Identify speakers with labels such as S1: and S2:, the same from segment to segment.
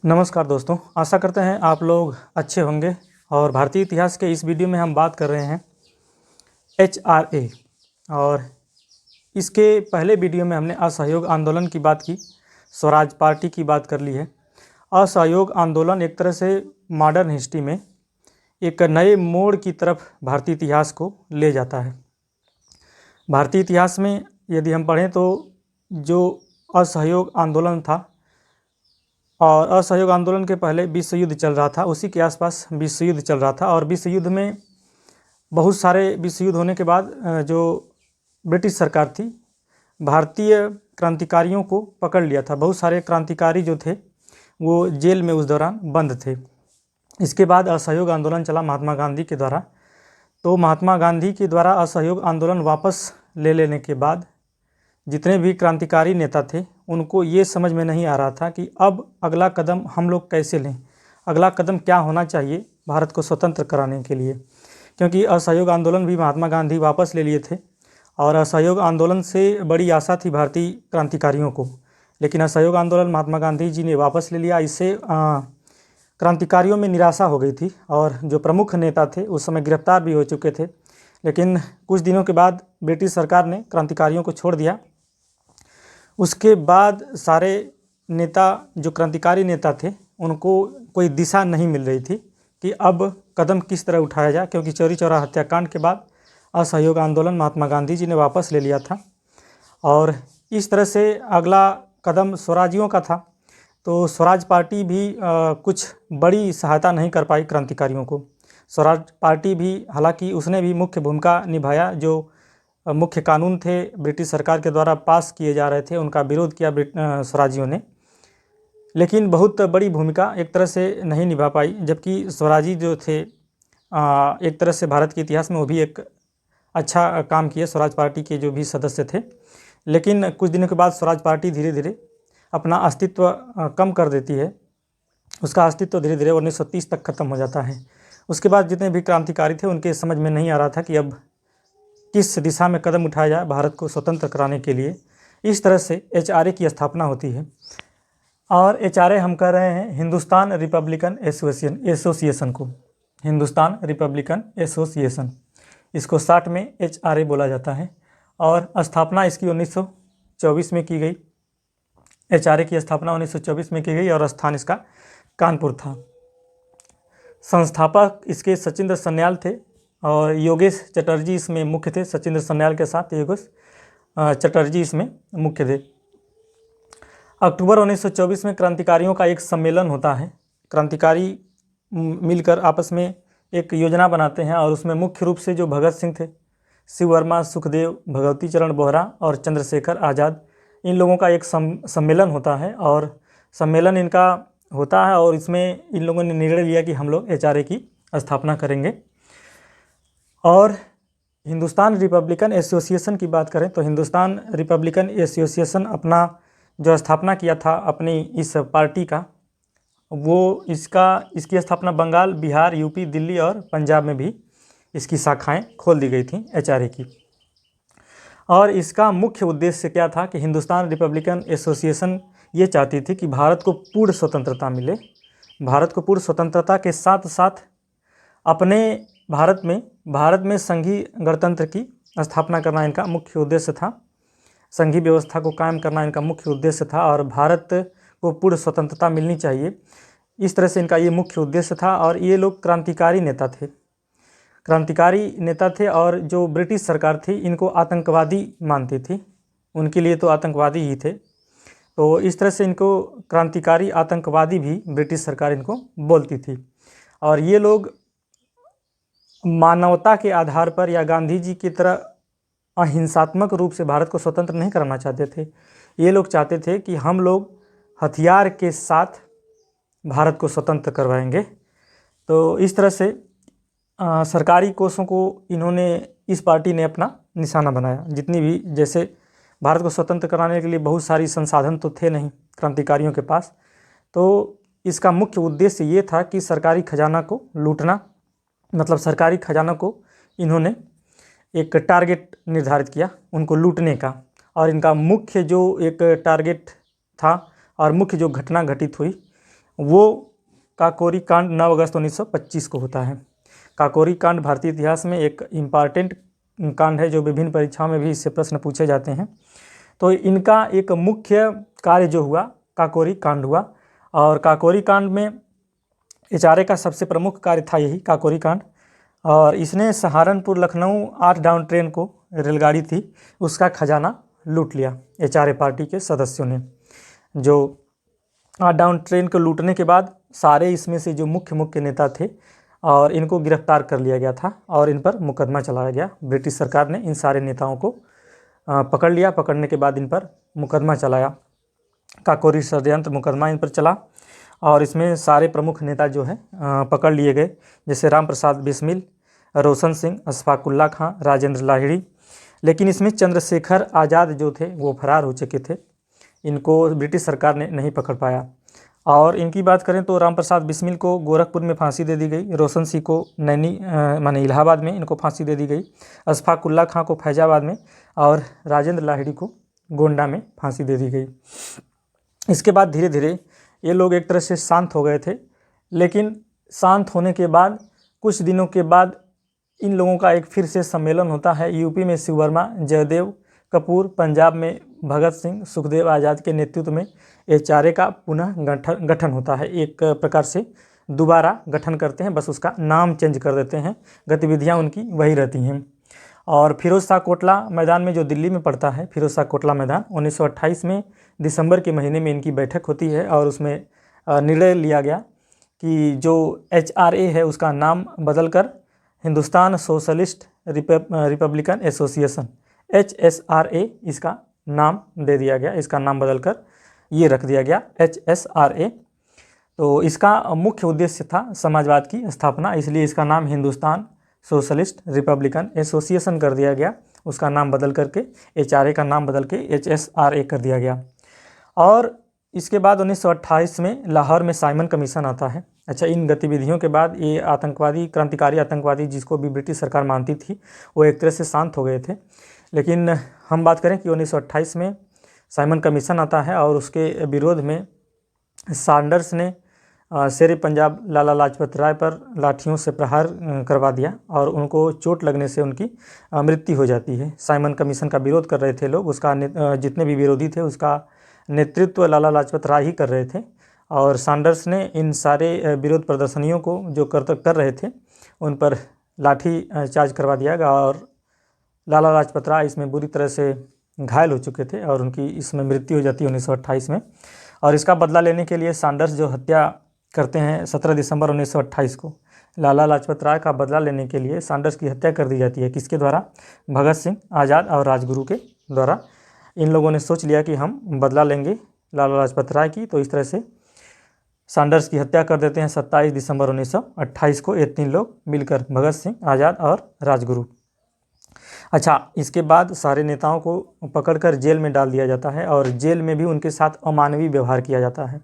S1: नमस्कार दोस्तों, आशा करते हैं आप लोग अच्छे होंगे। और भारतीय इतिहास के इस वीडियो में हम बात कर रहे हैं HRA। और इसके पहले वीडियो में हमने असहयोग आंदोलन की बात की, स्वराज पार्टी की बात कर ली है। असहयोग आंदोलन एक तरह से मॉडर्न हिस्ट्री में एक नए मोड़ की तरफ भारतीय इतिहास को ले जाता है। भारतीय इतिहास में यदि हम पढ़ें तो जो असहयोग आंदोलन था और असहयोग आंदोलन के पहले विश्व युद्ध चल रहा था, उसी के आसपास विश्व युद्ध चल रहा था। और विश्व युद्ध में बहुत सारे विश्व युद्ध होने के बाद जो ब्रिटिश सरकार थी, भारतीय क्रांतिकारियों को पकड़ लिया था। बहुत सारे क्रांतिकारी जो थे वो जेल में उस दौरान बंद थे। इसके बाद असहयोग आंदोलन चला महात्मा गांधी के द्वारा। तो महात्मा गांधी के द्वारा असहयोग आंदोलन वापस ले लेने के बाद जितने भी क्रांतिकारी नेता थे उनको ये समझ में नहीं आ रहा था कि अब अगला कदम हम लोग कैसे लें, अगला कदम क्या होना चाहिए भारत को स्वतंत्र कराने के लिए। क्योंकि असहयोग आंदोलन भी महात्मा गांधी वापस ले लिए थे और असहयोग आंदोलन से बड़ी आशा थी भारतीय क्रांतिकारियों को, लेकिन असहयोग आंदोलन महात्मा गांधी जी ने वापस ले लिया। इससे क्रांतिकारियों में निराशा हो गई थी और जो प्रमुख नेता थे उस समय गिरफ्तार भी हो चुके थे। लेकिन कुछ दिनों के बाद ब्रिटिश सरकार ने क्रांतिकारियों को छोड़ दिया। उसके बाद सारे नेता जो क्रांतिकारी नेता थे उनको कोई दिशा नहीं मिल रही थी कि अब कदम किस तरह उठाया जाए, क्योंकि चौरी चौरा हत्याकांड के बाद असहयोग आंदोलन महात्मा गांधी जी ने वापस ले लिया था। और इस तरह से अगला कदम स्वराजियों का था। तो स्वराज पार्टी भी कुछ बड़ी सहायता नहीं कर पाई क्रांतिकारियों को। स्वराज पार्टी भी, हालांकि उसने भी मुख्य भूमिका निभाया। जो मुख्य कानून थे ब्रिटिश सरकार के द्वारा पास किए जा रहे थे उनका विरोध किया स्वराजियों ने, लेकिन बहुत बड़ी भूमिका एक तरह से नहीं निभा पाई। जबकि स्वराजी जो थे एक तरह से भारत के इतिहास में वो भी एक अच्छा काम किए, स्वराज पार्टी के जो भी सदस्य थे। लेकिन कुछ दिनों के बाद स्वराज पार्टी धीरे धीरे अपना अस्तित्व कम कर देती है। उसका अस्तित्व धीरे धीरे 1930 तक खत्म हो जाता है। उसके बाद जितने भी क्रांतिकारी थे उनके समझ में नहीं आ रहा था कि अब किस दिशा में कदम उठाया जाए भारत को स्वतंत्र कराने के लिए। इस तरह से HRA की स्थापना होती है। और HRA हम कह रहे हैं हिंदुस्तान रिपब्लिकन एसोसिएशन को, हिंदुस्तान रिपब्लिकन एसोसिएशन, इसको शॉर्ट में HRA बोला जाता है। और स्थापना इसकी 1924 में की गई। HRA की स्थापना 1924 में की गई और स्थान इसका कानपुर था। संस्थापक इसके सचिंद्र सन्याल थे और योगेश चटर्जी इसमें मुख्य थे। सचिंद्र सन्याल के साथ योगेश चटर्जी इसमें मुख्य थे। अक्टूबर 1924 में क्रांतिकारियों का एक सम्मेलन होता है। क्रांतिकारी मिलकर आपस में एक योजना बनाते हैं और उसमें मुख्य रूप से जो भगत सिंह थे, शिव वर्मा, सुखदेव, भगवती चरण बोहरा और चंद्रशेखर आज़ाद, इन लोगों का एक सम्मेलन होता है। और सम्मेलन इनका होता है और इसमें इन लोगों ने निर्णय लिया कि हम लोग HRA की स्थापना करेंगे। और हिंदुस्तान रिपब्लिकन एसोसिएशन की बात करें तो हिंदुस्तान रिपब्लिकन एसोसिएशन अपना जो स्थापना किया था अपनी इस पार्टी का, वो इसकी स्थापना बंगाल, बिहार, यूपी, दिल्ली और पंजाब में भी इसकी शाखाएं खोल दी गई थी HRA की। और इसका मुख्य उद्देश्य क्या था कि हिंदुस्तान रिपब्लिकन एसोसिएशन ये चाहती थी कि भारत को पूर्ण स्वतंत्रता मिले। भारत को पूर्ण स्वतंत्रता के साथ साथ अपने भारत में संघीय गणतंत्र की स्थापना करना इनका मुख्य उद्देश्य था। संघीय व्यवस्था को कायम करना इनका मुख्य उद्देश्य था और भारत को पूर्ण स्वतंत्रता मिलनी चाहिए, इस तरह से इनका ये मुख्य उद्देश्य था। और ये लोग क्रांतिकारी नेता थे और जो ब्रिटिश सरकार थी इनको आतंकवादी मानती थी। उनके लिए तो आतंकवादी ही थे। तो इस तरह से इनको क्रांतिकारी, आतंकवादी भी ब्रिटिश सरकार इनको बोलती थी। और ये लोग मानवता के आधार पर या गांधी जी की तरह अहिंसात्मक रूप से भारत को स्वतंत्र नहीं करना चाहते थे। ये लोग चाहते थे कि हम लोग हथियार के साथ भारत को स्वतंत्र करवाएंगे। तो इस तरह से सरकारी कोषों को इस पार्टी ने अपना निशाना बनाया। जितनी भी, जैसे भारत को स्वतंत्र कराने के लिए बहुत सारी संसाधन तो थे नहीं क्रांतिकारियों के पास, तो इसका मुख्य उद्देश्य ये था कि सरकारी खजाना को लूटना, मतलब सरकारी खजाना को इन्होंने एक टारगेट निर्धारित किया उनको लूटने का। और इनका मुख्य जो एक टारगेट था और मुख्य जो घटना घटित हुई वो काकोरी कांड 9 अगस्त 1925 को होता है। काकोरी कांड भारतीय इतिहास में एक इम्पॉर्टेंट कांड है, जो विभिन्न परीक्षाओं में भी इससे प्रश्न पूछे जाते हैं। तो इनका एक मुख्य कार्य जो हुआ, काकोरी कांड हुआ। और काकोरी कांड में एचआरए का सबसे प्रमुख कार्य था यही काकोरी कांड। और इसने सहारनपुर लखनऊ 8 डाउन ट्रेन को, रेलगाड़ी थी, उसका खजाना लूट लिया एचआरए पार्टी के सदस्यों ने। जो 8 डाउन ट्रेन को लूटने के बाद सारे इसमें से जो मुख्य नेता थे और इनको गिरफ्तार कर लिया गया था और इन पर मुकदमा चलाया गया। ब्रिटिश सरकार ने इन सारे नेताओं को पकड़ लिया। पकड़ने के बाद इन पर मुकदमा चलाया, काकोरी षड्यंत्र मुकदमा इन पर चला। और इसमें सारे प्रमुख नेता जो है पकड़ लिए गए, जैसे राम प्रसाद बिस्मिल, रोशन सिंह, अशफाकुल्ला खां, राजेंद्र लाहिड़ी। लेकिन इसमें चंद्रशेखर आज़ाद जो थे वो फरार हो चुके थे, इनको ब्रिटिश सरकार ने नहीं पकड़ पाया। और इनकी बात करें तो राम प्रसाद बिस्मिल को गोरखपुर में फांसी दे दी गई, रोशन सिंह को माने इलाहाबाद में इनको फांसी दे दी गई, अशफाकुल्ला खां को फैजाबाद में और राजेंद्र लाहिड़ी को गोंडा में फांसी दे दी गई। इसके बाद धीरे धीरे ये लोग एक तरह से शांत हो गए थे। लेकिन शांत होने के बाद कुछ दिनों के बाद इन लोगों का एक फिर से सम्मेलन होता है। यूपी में शिव वर्मा, जयदेव कपूर, पंजाब में भगत सिंह, सुखदेव आज़ाद के नेतृत्व में एचआरए का पुनः गठन होता है। एक प्रकार से दोबारा गठन करते हैं, बस उसका नाम चेंज कर देते हैं, गतिविधियां उनकी वही रहती हैं। और फिरोज शाह कोटला मैदान में, जो दिल्ली में पड़ता है, फिरोज शाह कोटला मैदान, 1928 में दिसंबर के महीने में इनकी बैठक होती है और उसमें निर्णय लिया गया कि जो एचआरए है उसका नाम बदलकर Hindustan socialist Republican association, HSRA, इसका नाम दे दिया गया। इसका नाम बदलकर ये रख दिया गया HSRA। तो इसका मुख्य उद्देश्य था समाजवाद की स्थापना, इसलिए इसका नाम हिंदुस्तान सोशलिस्ट रिपब्लिकन एसोसिएशन कर दिया गया। उसका नाम बदल करके एचआरए का नाम बदल के HSRA कर दिया गया। और इसके बाद 1928 में लाहौर में साइमन कमीशन आता है। अच्छा, इन गतिविधियों के बाद ये आतंकवादी, क्रांतिकारी आतंकवादी जिसको भी ब्रिटिश सरकार मानती थी, वो एक तरह से शांत हो गए थे। लेकिन हम बात करें कि 1928 में साइमन कमीशन आता है और उसके विरोध में सैंडर्स ने शेर पंजाब लाला लाजपत राय पर लाठियों से प्रहार करवा दिया और उनको चोट लगने से उनकी मृत्यु हो जाती है। साइमन कमीशन का विरोध कर रहे थे लोग, उसका जितने भी विरोधी थे उसका नेतृत्व लाला लाजपत राय ही कर रहे थे। और सैंडर्स ने इन सारे विरोध प्रदर्शनियों को जो कर रहे थे उन पर लाठी चार्ज करवा दिया गया और लाला लाजपत राय इसमें बुरी तरह से घायल हो चुके थे और उनकी इसमें मृत्यु हो जाती है 1928 में। और इसका बदला लेने के लिए सैंडर्स जो हत्या करते हैं 17 दिसंबर 1928 को, लाला लाजपत राय का बदला लेने के लिए सैंडर्स की हत्या कर दी जाती है। किसके द्वारा? भगत सिंह, आज़ाद और राजगुरु के द्वारा। इन लोगों ने सोच लिया कि हम बदला लेंगे लाला लाजपत राय की, तो इस तरह से सैंडर्स की हत्या कर देते हैं 27 दिसंबर 1928 को ये 3 लोग मिलकर, भगत सिंह, आज़ाद और राजगुरु। अच्छा, इसके बाद सारे नेताओं को पकड़कर जेल में डाल दिया जाता है और जेल में भी उनके साथ अमानवीय व्यवहार किया जाता है।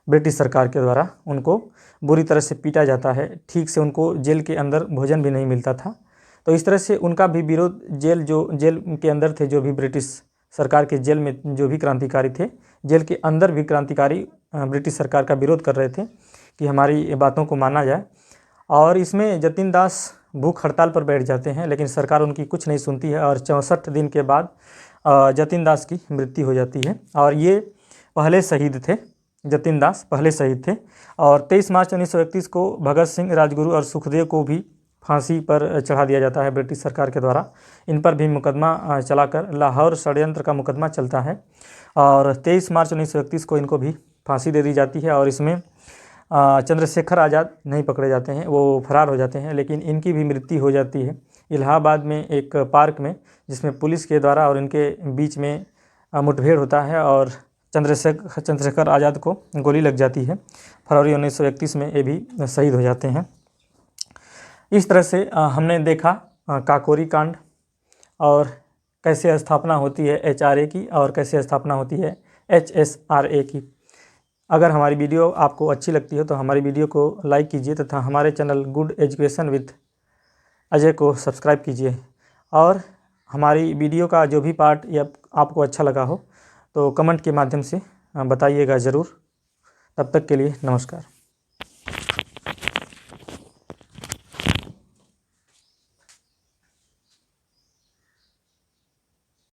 S1: ब्रिटिश सरकार के द्वारा उनको बुरी तरह से पीटा जाता है, ठीक से उनको जेल के अंदर भोजन भी नहीं मिलता था। तो इस तरह से उनका भी विरोध, जेल के अंदर थे जो भी ब्रिटिश सरकार के जेल में जो भी क्रांतिकारी थे, जेल के अंदर भी क्रांतिकारी ब्रिटिश सरकार का विरोध कर रहे थे कि हमारी बातों को माना जाए। और इसमें जतिन दास भूख हड़ताल पर बैठ जाते हैं, लेकिन सरकार उनकी कुछ नहीं सुनती है और 64 दिन के बाद जतिन दास की मृत्यु हो जाती है। और ये पहले शहीद थे, जतिन दास पहले शहीद थे। और 23 मार्च 1931 को भगत सिंह, राजगुरु और सुखदेव को भी फांसी पर चढ़ा दिया जाता है ब्रिटिश सरकार के द्वारा। इन पर भी मुकदमा चलाकर लाहौर षड्यंत्र का मुकदमा चलता है और 23 मार्च 1931 को इनको भी फांसी दे दी जाती है। और इसमें चंद्रशेखर आज़ाद नहीं पकड़े जाते हैं, वो फरार हो जाते हैं, लेकिन इनकी भी मृत्यु हो जाती है इलाहाबाद में एक पार्क में, जिसमें पुलिस के द्वारा और इनके बीच में मुठभेड़ होता है और चंद्रशेखर आज़ाद को गोली लग जाती है। फरवरी 1931 में ये भी शहीद हो जाते हैं। इस तरह से हमने देखा काकोरी कांड और कैसे स्थापना होती है एचआरए की और कैसे स्थापना होती है HSRA की। अगर हमारी वीडियो आपको अच्छी लगती है तो हमारी वीडियो को लाइक कीजिए तथा हमारे channel good education with Ajay को सब्सक्राइब कीजिए। और हमारी वीडियो का जो भी पार्ट या आपको अच्छा लगा हो तो कमेंट के माध्यम से बताइएगा ज़रूर। तब तक के लिए नमस्कार।